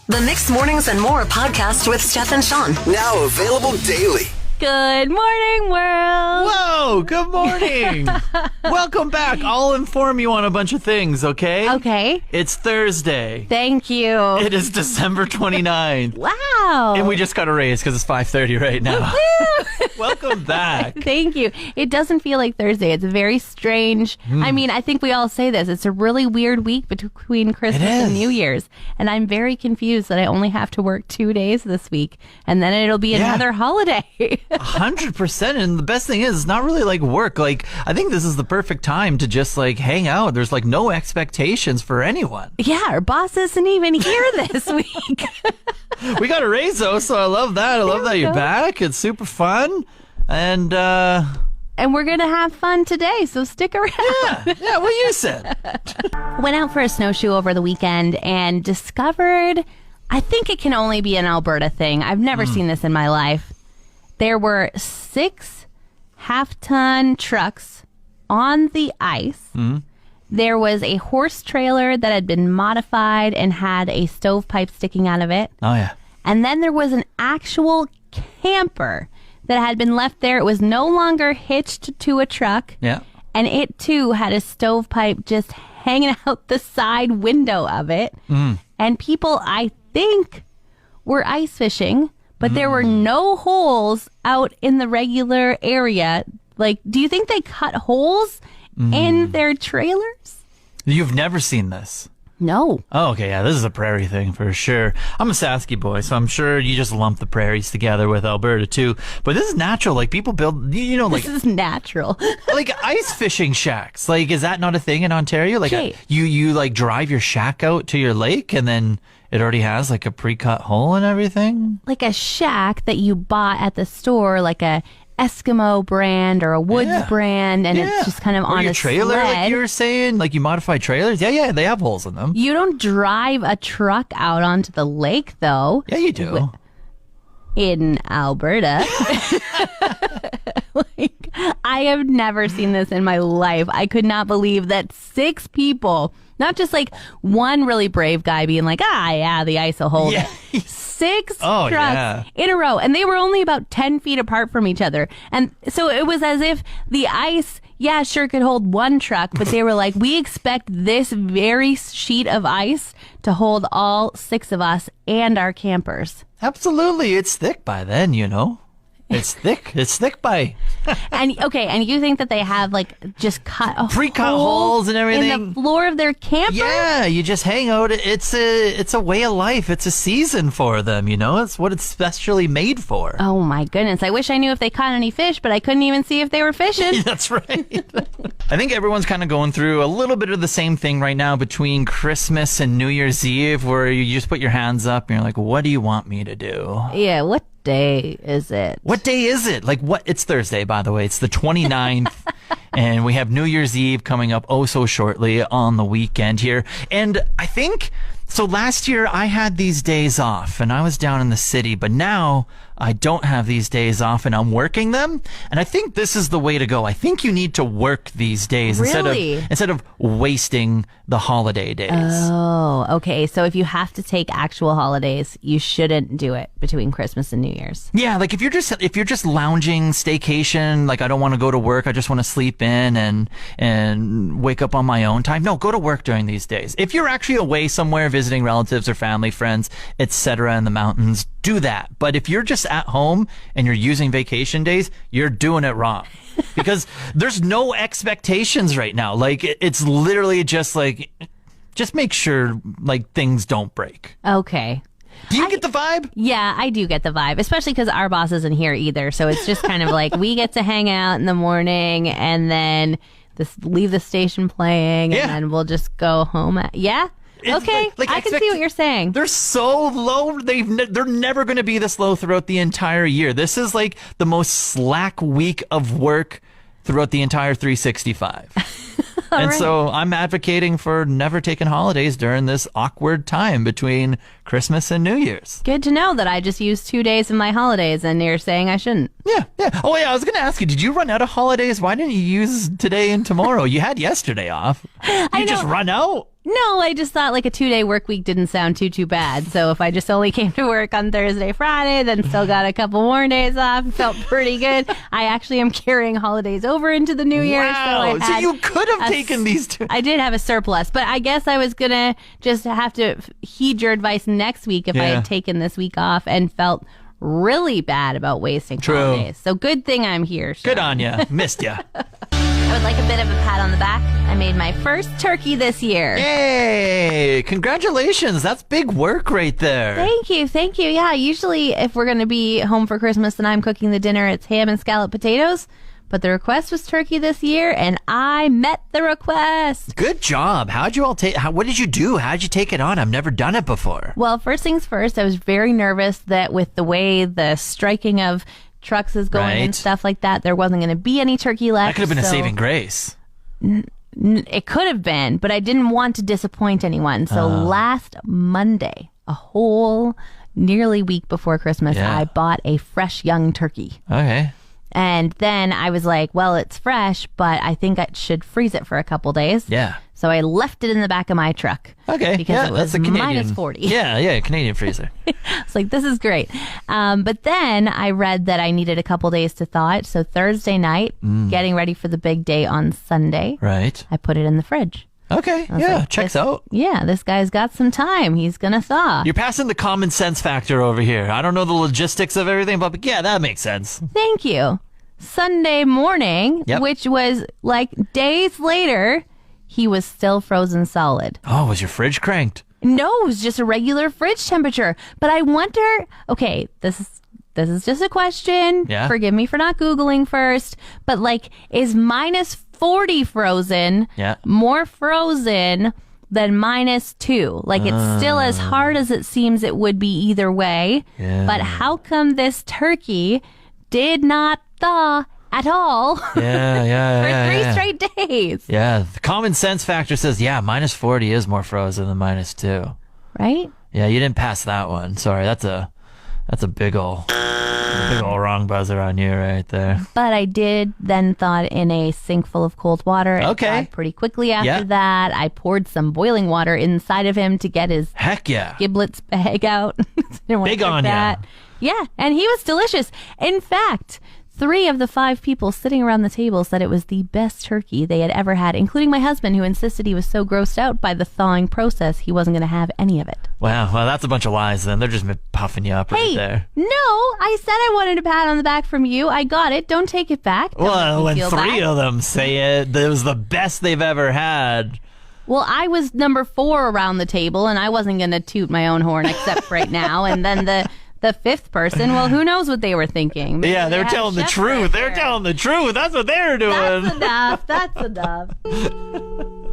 The Mixed Mornings and More podcast with Steph and Shawn. Now available daily. Good morning, world. Whoa, good morning. Welcome back. I'll inform you on a bunch of things, okay? Okay. It's Thursday. Thank you. It is December 29th. Wow. And we just got a raise because it's 5:30 right now. Welcome back. Thank you. It doesn't feel like Thursday. It's very strange. I mean, I think we all say this. It's a really weird week between Christmas and New Year's. And I'm very confused that I only have to work 2 days this week. And then it'll be another holiday. 100%. And the best thing is, it's not really like work. Like, I think this is the perfect time to just like hang out. There's like no expectations for anyone. Yeah, our boss isn't even here this week. We got a raise though, so I love that. I love that you're back. It's super fun. And we're going to have fun today, so stick around. Yeah, what you said. Went out for a snowshoe over the weekend and discovered, I think it can only be an Alberta thing. I've never seen this in my life. There were 6 half-ton trucks on the ice. There was a horse trailer that had been modified and had a stovepipe sticking out of it. Oh, yeah. And then there was an actual camper that had been left there. It was no longer hitched to a truck. Yeah. And it, too, had a stovepipe just hanging out the side window of it. And people, I think, were ice fishing. But there were no holes out in the regular area. Like, do you think they cut holes in their trailers? You've never seen this? No. Oh, okay. Yeah, this is a prairie thing for sure. I'm a Sasky boy, so I'm sure you just lump the prairies together with Alberta too. But this is natural. Like, people build, you know, like... This is natural. Like ice fishing shacks. Like, is that not a thing in Ontario? Like, you like drive your shack out to your lake and then... It already has like a pre-cut hole and everything? Like a shack that you bought at the store, like a Eskimo brand or a Woods brand, and it's just kind of on your a trailer, sled. like you were saying, like you modify trailers. Yeah, they have holes in them. You don't drive a truck out onto the lake, though. Yeah, you do. In Alberta. Like, I have never seen this in my life. I could not believe that 6 people, not just like one really brave guy being like, the ice will hold it. 6 trucks in a row. And they were only about 10 feet apart from each other. And so it was as if the ice, sure could hold one truck, but they were like, we expect this very sheet of ice to hold all 6 of us and our campers. Absolutely. It's thick by then, you know. It's thick. It's thick by. And you think that they have like just cut pre-cut holes and everything in the floor of their camper? Yeah, you just hang out. It's a way of life. It's a season for them, you know. It's what it's specially made for. Oh my goodness! I wish I knew if they caught any fish, but I couldn't even see if they were fishing. That's right. I think everyone's kind of going through a little bit of the same thing right now between Christmas and New Year's Eve, where you just put your hands up and you're like, "What do you want me to do?" Yeah. What day is it? What day is it? Like what? It's Thursday, by the way. It's the 29th. And we have New Year's Eve coming up so shortly on the weekend here. And I think, so last year I had these days off and I was down in the city, but now I don't have these days off and I'm working them. And I think this is the way to go. I think you need to work these days instead of wasting the holiday days. Oh, okay. So if you have to take actual holidays, you shouldn't do it between Christmas and New Year's. Yeah, like if you're just lounging, staycation, like I don't want to go to work, I just want to sleep in and wake up on my own time. No, go to work during these days. If you're actually away somewhere visiting relatives or family, friends, etc. in the mountains, do that. But if you're just at home and you're using vacation days, you're doing it wrong. Because there's no expectations right now. Like it's literally just like, just make sure like things don't break. Okay. Do you get the vibe? Yeah, I do get the vibe, especially because our boss isn't here either. So it's just kind of like we get to hang out in the morning and then leave the station playing and then we'll just go home. Okay, I can see what you're saying. They're so low. They're never going to be this low throughout the entire year. This is like the most slack week of work throughout the entire 365. And so I'm advocating for never taking holidays during this awkward time between Christmas and New Year's. Good to know that I just used 2 days of my holidays and you're saying I shouldn't. Yeah. Oh, yeah, I was going to ask you, did you run out of holidays? Why didn't you use today and tomorrow? You had yesterday off. You just run out? No, I just thought like a 2-day work week didn't sound too bad. So if I just only came to work on Thursday, Friday, then still got a couple more days off, felt pretty good. I actually am carrying holidays over into the new year. Wow. So you could have taken these two. I did have a surplus, but I guess I was going to just have to heed your advice next week if I had taken this week off and felt really bad about wasting holidays. So good thing I'm here. Shawn. Good on ya. Missed ya. I would like a bit of a pat on the back. I made my first turkey this year. Yay! Congratulations. That's big work right there. Thank you. Yeah, usually if we're going to be home for Christmas and I'm cooking the dinner, it's ham and scalloped potatoes. But the request was turkey this year, and I met the request. Good job. How'd you all take? What did you do? How'd you take it on? I've never done it before. Well, first things first, I was very nervous that with the way the striking of trucks is going and stuff like that, there wasn't going to be any turkey left. That could have been a saving grace. It could have been, but I didn't want to disappoint anyone. So last Monday, a whole nearly week before Christmas, I bought a fresh young turkey. Okay. And then I was like, well, it's fresh, but I think I should freeze it for a couple days. So I left it in the back of my truck. Okay. Because it was that's a Canadian, minus 40. Yeah, Canadian freezer. It's like, this is great. But then I read that I needed a couple days to thaw it. So Thursday night, getting ready for the big day on Sunday. Right. I put it in the fridge. Okay. Yeah, like, checks out. Yeah, this guy's got some time. He's going to thaw. You're passing the common sense factor over here. I don't know the logistics of everything, but yeah, that makes sense. Thank you. Sunday morning, which was like days later, he was still frozen solid. Oh, was your fridge cranked? No, it was just a regular fridge temperature. But I wonder, okay, this is just a question. Yeah. Forgive me for not Googling first. But like, is minus 40 frozen more frozen than -2? Like, it's still as hard as it seems it would be either way. Yeah. But how come this turkey did not thaw at all for 3 straight days? Yeah, the common sense factor says, minus 40 is more frozen than -2. Right? Yeah, you didn't pass that one. Sorry, that's a big ol' wrong buzzer on you right there. But I did then thaw it in a sink full of cold water. It thawed pretty quickly after that. I poured some boiling water inside of him to get his giblets bag out. Big on ya. Yeah, and he was delicious. In fact, 3 of the 5 people sitting around the table said it was the best turkey they had ever had, including my husband, who insisted he was so grossed out by the thawing process he wasn't going to have any of it. Wow, well, that's a bunch of lies then. They're just puffing you up right there. No, I said I wanted a pat on the back from you. I got it. Don't take it back. Well, when 3 of them say it was the best they've ever had. Well, I was number 4 around the table, and I wasn't going to toot my own horn except right now. And then the 5th person, well, who knows what they were thinking? Maybe they were telling the truth. They're telling the truth. That's what they're doing. That's enough.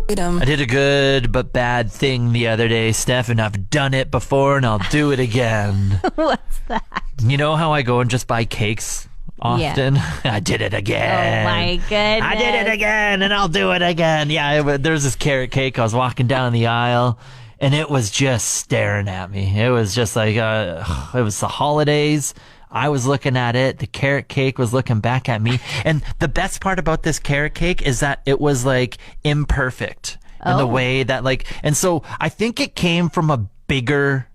I did a good but bad thing the other day, Steph, and I've done it before, and I'll do it again. What's that? You know how I go and just buy cakes often? I did it again. Oh, my goodness. I did it again, and I'll do it again. Yeah, there's this carrot cake. I was walking down the aisle, and it was just staring at me. It was just like, it was the holidays. I was looking at it. The carrot cake was looking back at me. And the best part about this carrot cake is that it was like imperfect in the way that and so I think it came from a bigger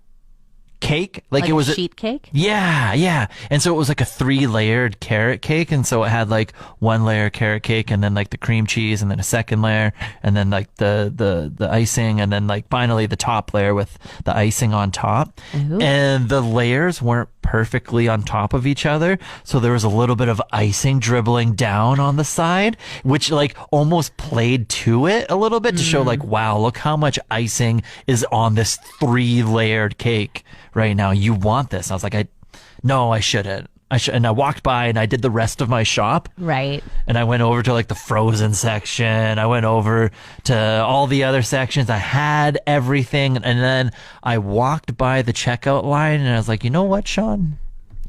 cake. Like it was a sheet cake? Yeah. And so it was like a 3-layered carrot cake. And so it had 1 layer carrot cake and then the cream cheese and then a second layer and then the icing and then finally the top layer with the icing on top. Ooh. And the layers weren't perfectly on top of each other. So there was a little bit of icing dribbling down on the side, which almost played to it a little bit to show wow, look how much icing is on this 3-layered cake right now. You want this. And I was like, no, I shouldn't. And I walked by and I did the rest of my shop. Right. And I went over to the frozen section. I went over to all the other sections. I had everything. And then I walked by the checkout line and I was like, you know what, Shawn?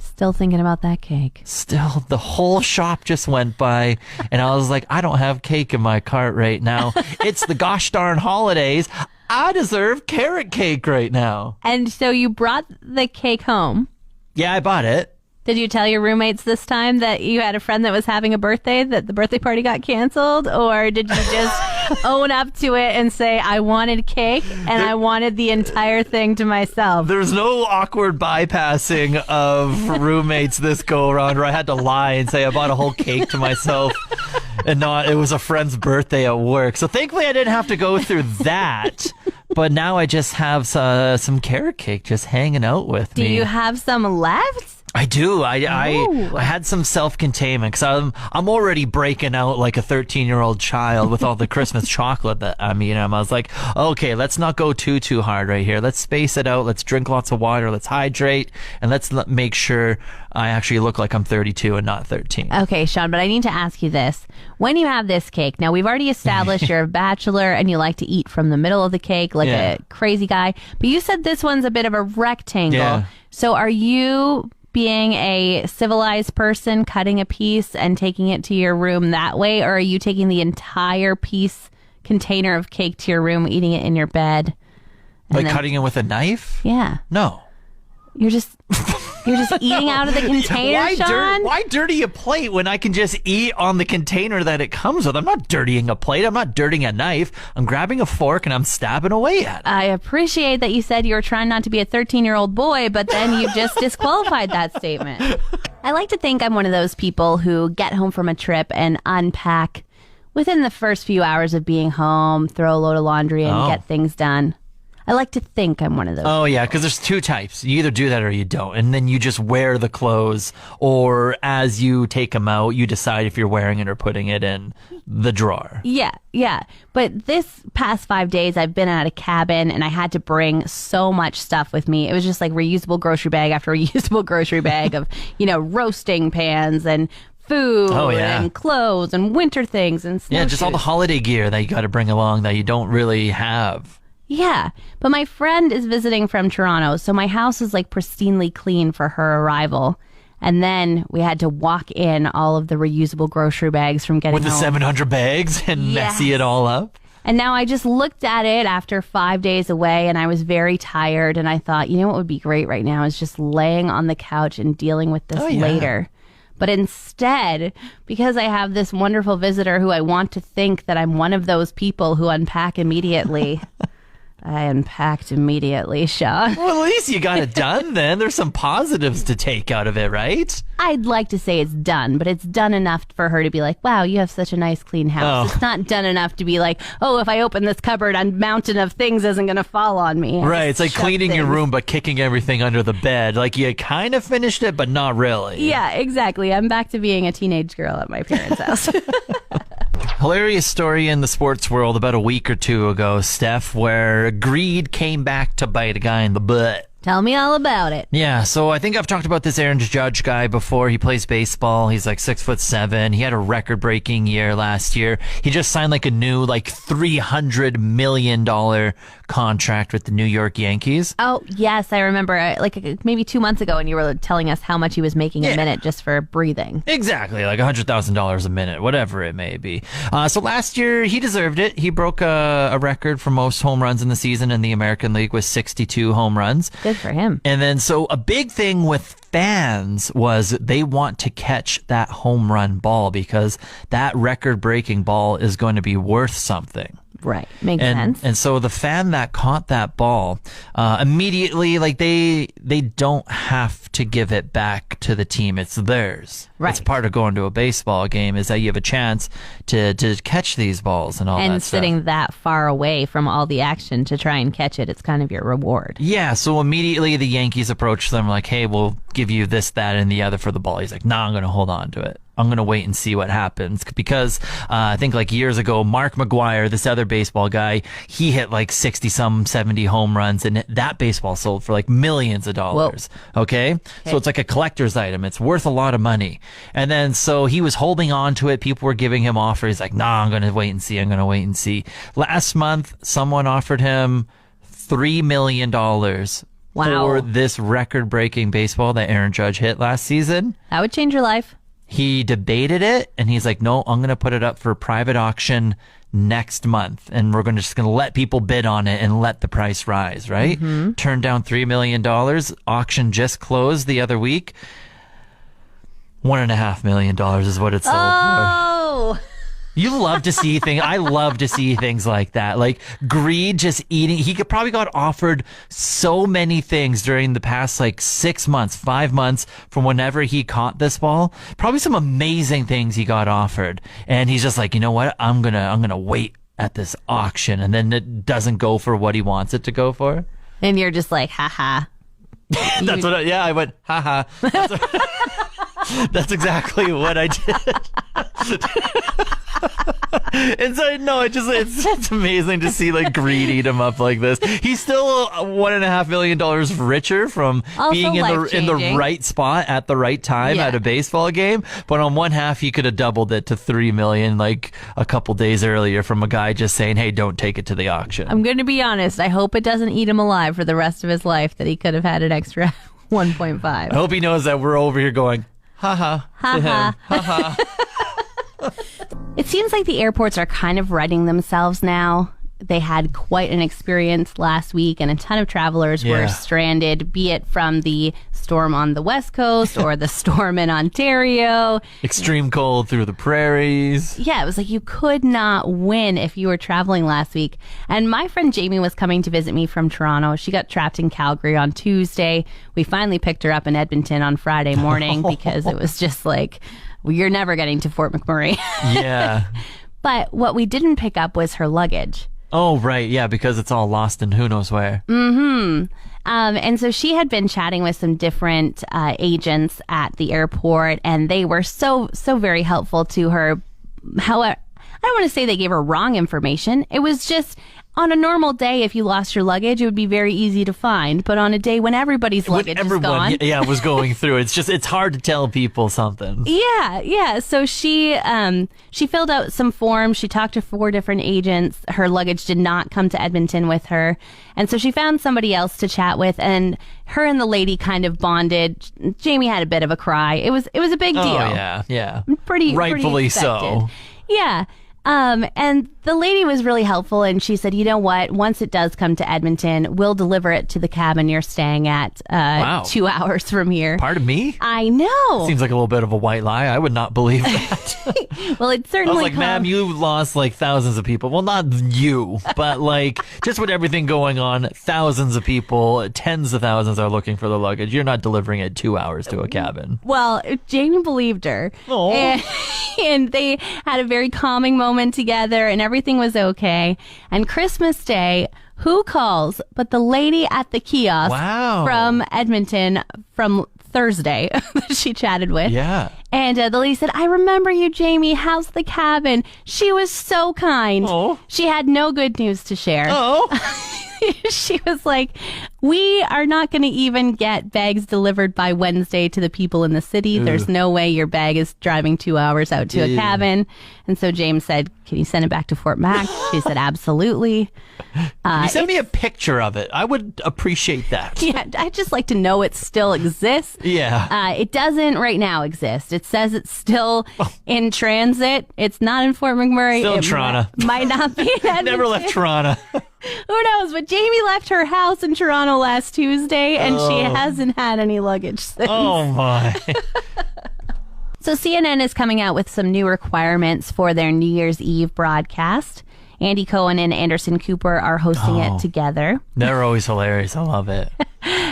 Still thinking about that cake. Still, the whole shop just went by and I was like, I don't have cake in my cart right now. It's the gosh darn holidays. I deserve carrot cake right now. And so you brought the cake home. Yeah, I bought it. Did you tell your roommates this time that you had a friend that was having a birthday, that the birthday party got canceled? Or did you just own up to it and say, I wanted cake and I wanted the entire thing to myself. There's no awkward bypassing of roommates this go around where I had to lie and say I bought a whole cake to myself and not, it was a friend's birthday at work. So thankfully I didn't have to go through that. But now I just have some carrot cake just hanging out with me. Do you have some left? I do. I had some self-containment because I'm already breaking out like a 13-year-old child with all the Christmas chocolate that I'm eating. I was like, okay, let's not go too hard right here. Let's space it out. Let's drink lots of water. Let's hydrate, and let's make sure I actually look like I'm 32 and not 13. Okay, Shawn, but I need to ask you this. When you have this cake, now we've already established you're a bachelor and you like to eat from the middle of the cake like a crazy guy, but you said this one's a bit of a rectangle. Yeah. So are you being a civilized person, cutting a piece and taking it to your room that way, or are you taking the entire container of cake to your room, eating it in your bed? Like cutting it with a knife? Yeah. No. You're just eating out of the container, Shawn? Why dirty a plate when I can just eat on the container that it comes with? I'm not dirtying a plate. I'm not dirtying a knife. I'm grabbing a fork and I'm stabbing away at it. I appreciate that you said you were trying not to be a 13-year-old boy, but then you just disqualified that statement. I like to think I'm one of those people who get home from a trip and unpack within the first few hours of being home, throw a load of laundry and get things done. I like to think I'm one of those. Oh, yeah, because there's two types. You either do that or you don't. And then you just wear the clothes, or as you take them out, you decide if you're wearing it or putting it in the drawer. Yeah. But this past 5 days, I've been at a cabin and I had to bring so much stuff with me. It was just like reusable grocery bag after reusable grocery bag of, roasting pans and food and clothes and winter things and snowshoes. Yeah, just all the holiday gear that you got to bring along that you don't really have. Yeah, but my friend is visiting from Toronto, so my house is like pristinely clean for her arrival. And then we had to walk in all of the reusable grocery bags from getting with the home. 700 bags and messy it all up. And now I just looked at it after 5 days away and I was very tired. And I thought, what would be great right now is just laying on the couch and dealing with this later. But instead, because I have this wonderful visitor who I want to think that I'm one of those people who unpack immediately. I unpacked immediately, Shawn. Well, at least you got it done then. There's some positives to take out of it, right? I'd like to say it's done, but it's done enough for her to be like, wow, you have such a nice clean house. It's not done enough to be like, oh, if I open this cupboard, a mountain of things isn't going to fall on me. Right, it's like cleaning your room but kicking everything under the bed. Like you kind of finished it, but not really. Yeah, exactly. I'm back to being a teenage girl at my parents' house. Hilarious story in the sports world about a week or two ago, Steph, where greed came back to bite a guy in the butt. Tell me all about it. Yeah, so I think I've talked about this Aaron Judge guy before. He plays baseball. He's like 6'7". He had a record-breaking year last year. He just signed like a new $300 million contract with the New York Yankees. Oh, yes, I remember like maybe 2 months ago, and you were telling us how much he was making a minute just for breathing. Exactly, like $100,000 a minute, whatever it may be. So last year, he deserved it. He broke a record for most home runs in the season in the American League with 62 home runs. Good for him. And then, so a big thing with fans was they want to catch that home run ball because that record-breaking ball is going to be worth something. Right. Makes sense. And so the fan that caught that ball, immediately, they don't have to give it back to the team. It's theirs. Right. It's part of going to a baseball game is that you have a chance to catch these balls and all that stuff. And sitting that far away from all the action to try and catch it, it's kind of your reward. Yeah, so immediately the Yankees approached them like, hey, we'll give you this, that, and the other for the ball. He's like, nah, I'm going to hold on to it. I'm going to wait and see what happens because I think years ago, Mark McGwire, this other baseball guy, he hit 60-some, 70 home runs, and that baseball sold for millions of dollars. Okay? So it's like a collector's item. It's worth a lot of money. And then so he was holding on to it. People were giving him offers. He's like, nah, I'm going to wait and see. I'm going to wait and see. Last month, someone offered him $3 million for this record-breaking baseball that Aaron Judge hit last season. That would change your life. He debated it, and he's like, no, I'm going to put it up for private auction next month, and we're just going to let people bid on it and let the price rise, right? Mm-hmm. Turned down $3 million. Auction just closed the other week. $1.5 million is what it sold for. You love to see things. I love to see things like that. Like greed, just eating. He probably got offered so many things during the past 6 months, 5 months from whenever he caught this ball. Probably some amazing things he got offered. And he's just like, you know what? I'm gonna wait at this auction, and then it doesn't go for what he wants it to go for. And you're just like, haha. That's what I went, haha. That's exactly what I did. And so, no, it's amazing to see greed eat him up like this. He's still $1.5 million richer from also being in the right spot at the right time at a baseball game. But on one half, he could have doubled it to $3 million a couple days earlier from a guy just saying, hey, don't take it to the auction. I'm going to be honest. I hope it doesn't eat him alive for the rest of his life that he could have had an extra 1.5. I hope he knows that we're over here going, ha ha. It seems like the airports are kind of righting themselves now. They had quite an experience last week, and a ton of travelers were stranded, be it from the storm on the West Coast or the storm in Ontario. Extreme cold through the prairies. Yeah, it was like you could not win if you were traveling last week. And my friend Jamie was coming to visit me from Toronto. She got trapped in Calgary on Tuesday. We finally picked her up in Edmonton on Friday morning because it was just like, well, you're never getting to Fort McMurray. Yeah. But what we didn't pick up was her luggage. Oh, right. Yeah, because it's all lost in who knows where. Mm-hmm. And so she had been chatting with some different agents at the airport, and they were so very helpful to her. However, I don't want to say they gave her wrong information. It was just, on a normal day, if you lost your luggage, it would be very easy to find. But on a day when everybody's luggage is gone. Was going through. It's hard to tell people something. Yeah. So she filled out some forms. She talked to 4 different agents. Her luggage did not come to Edmonton with her. And so she found somebody else to chat with, and her and the lady kind of bonded. Jamie had a bit of a cry. It was a big deal. Oh, yeah. Pretty rightfully so. Yeah. And the lady was really helpful, and she said, you know what, once it does come to Edmonton, we'll deliver it to the cabin you're staying at 2 hours from here. Pardon me? I know. Seems like a little bit of a white lie. I would not believe that. Well, it certainly I was like, ma'am, you lost thousands of people. Well, not you, but just with everything going on, thousands of people, tens of thousands are looking for the luggage. You're not delivering it 2 hours to a cabin. Well, Jamie believed her. And they had a very calming moment together, and everything was okay. And Christmas Day, who calls but the lady at the kiosk from Edmonton from Thursday that she chatted with. Yeah. And the lady said, I remember you, Jamie. How's the cabin? She was so kind. Oh. She had no good news to share. Oh. She was like, we are not going to even get bags delivered by Wednesday to the people in the city. There's no way your bag is driving 2 hours out to a cabin. And so James said, can you send it back to Fort Mac? She said, absolutely. Can you send me a picture of it? I would appreciate that. Yeah, I'd just like to know it still exists. Yeah. It doesn't right now exist. It says it's still in transit. It's not in Fort McMurray. Still in Toronto. Might not be in Edmonton. Never left Toronto. Who knows? But Jamie left her house in Toronto last Tuesday, and she hasn't had any luggage since. Oh, my. So CNN is coming out with some new requirements for their New Year's Eve broadcast. Andy Cohen and Anderson Cooper are hosting it together. They're always hilarious. I love it.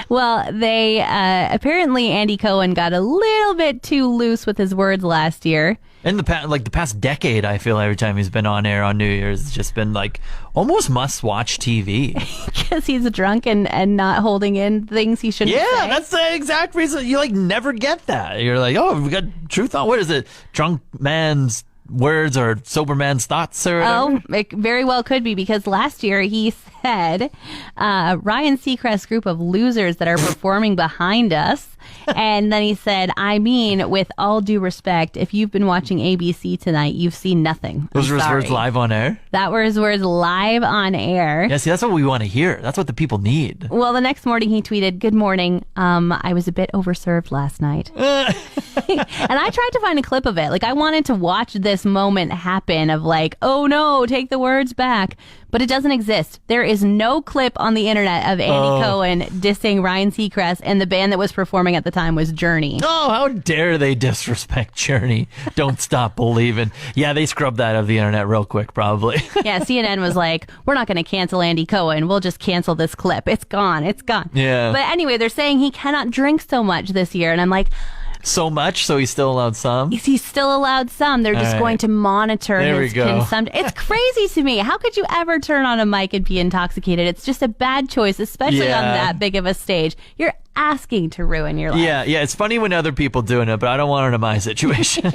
Well, they apparently Andy Cohen got a little bit too loose with his words last year. In the past decade, I feel every time he's been on air on New Year's, it's just been almost must-watch TV. Because he's drunk and not holding in things he shouldn't say. Yeah, that's the exact reason. You never get that. You're like, oh, we got truth on, what is it? Drunk man's words or sober man's thoughts or whatever? Oh, it very well could be, because last year he said Ryan Seacrest's group of losers that are performing behind us. And then he said, I mean, with all due respect, if you've been watching ABC tonight, you've seen nothing. Those were his words live on air? That were his words live on air. Yeah, see, that's what we want to hear. That's what the people need. Well, the next morning he tweeted, good morning. I was a bit overserved last night. And I tried to find a clip of it. Like, I wanted to watch this moment happen of like, oh no, take the words back. But it doesn't exist. There is no clip on the internet of Andy Cohen dissing Ryan Seacrest, and the band that was performing at the time was Journey. Oh, how dare they disrespect Journey. Don't Stop Believing. Yeah, they scrubbed that out of the internet real quick, probably. Yeah, CNN was like, we're not going to cancel Andy Cohen. We'll just cancel this clip. It's gone. It's gone. Yeah. But anyway, they're saying he cannot drink so much this year. And I'm like, so much, so he's still allowed some? he's still allowed some. They're just going to monitor his consumption. It's crazy to me. How could you ever turn on a mic and be intoxicated? It's just a bad choice, especially on that big of a stage. You're asking to ruin your life. Yeah, it's funny when other people doing it, but I don't want it in my situation.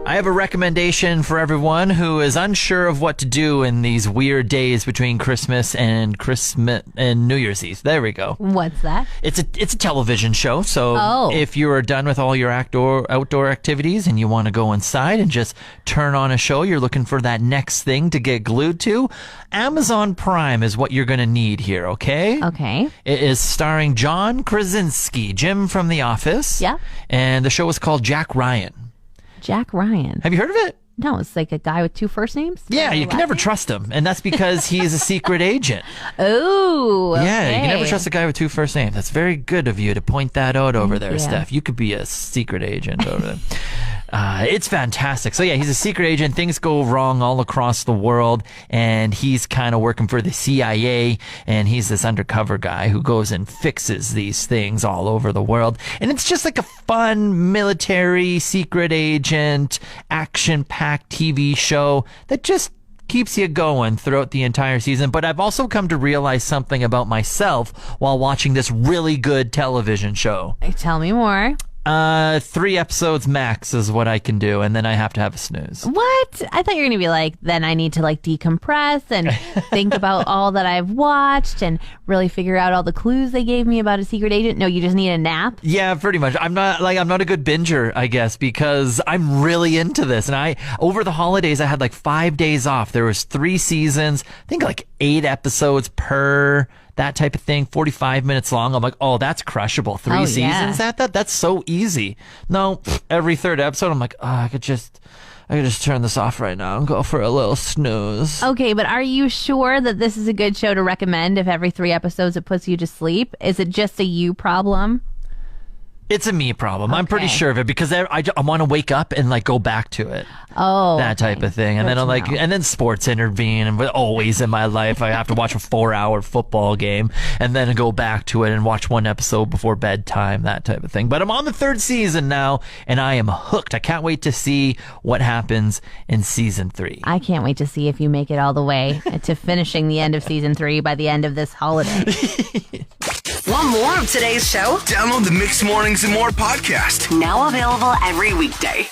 I have a recommendation for everyone who is unsure of what to do in these weird days between Christmas and New Year's Eve. There we go. What's that? It's a television show, so if you are done with all your outdoor activities and you want to go inside and just turn on a show, you're looking for that next thing to get glued to, Amazon Prime is what you're going to need here, okay? Okay. It is starring John Krasinski, Jim from The Office. Yeah. And the show is called Jack Ryan. Jack Ryan. Have you heard of it? No, it's like a guy with two first names? Yeah, you can never trust him. And that's because he is a secret agent. Oh, okay. Yeah, you can never trust a guy with two first names. That's very good of you to point that out over there, Steph. You could be a secret agent over there. It's fantastic. So yeah, he's a secret agent. Things go wrong all across the world, and he's kind of working for the CIA, and he's this undercover guy who goes and fixes these things all over the world. And it's just like a fun military secret agent action-packed TV show that just keeps you going throughout the entire season. But I've also come to realize something about myself while watching this really good television show. Tell me more. 3 episodes max is what I can do, and then I have to have a snooze. What? I thought you were going to be like, then I need to like decompress and think about all that I've watched and really figure out all the clues they gave me about a secret agent. No, you just need a nap? Yeah, pretty much. I'm not a good binger, I guess, because I'm really into this. And over the holidays, I had like 5 days off. There was 3 seasons, I think like 8 episodes per, that type of thing, 45 minutes long. I'm like, oh, that's crushable. 3 seasons at that? That's so easy. No, every 3rd episode, I'm like, oh, I could just turn this off right now and go for a little snooze. Okay, but are you sure that this is a good show to recommend if every 3 episodes it puts you to sleep? Is it just a you problem? It's a me problem. Okay. I'm pretty sure of it because I want to wake up and like go back to it. Oh, that type of thing. And then I'm like, and then sports intervene, and always in my life I have to watch a 4-hour football game and then go back to it and watch 1 episode before bedtime, that type of thing. But I'm on the 3rd season now and I am hooked. I can't wait to see what happens in season 3. I can't wait to see if you make it all the way to finishing the end of season 3 by the end of this holiday. Want more of today's show? Download the Mixed Mornings and More podcast. Now available every weekday.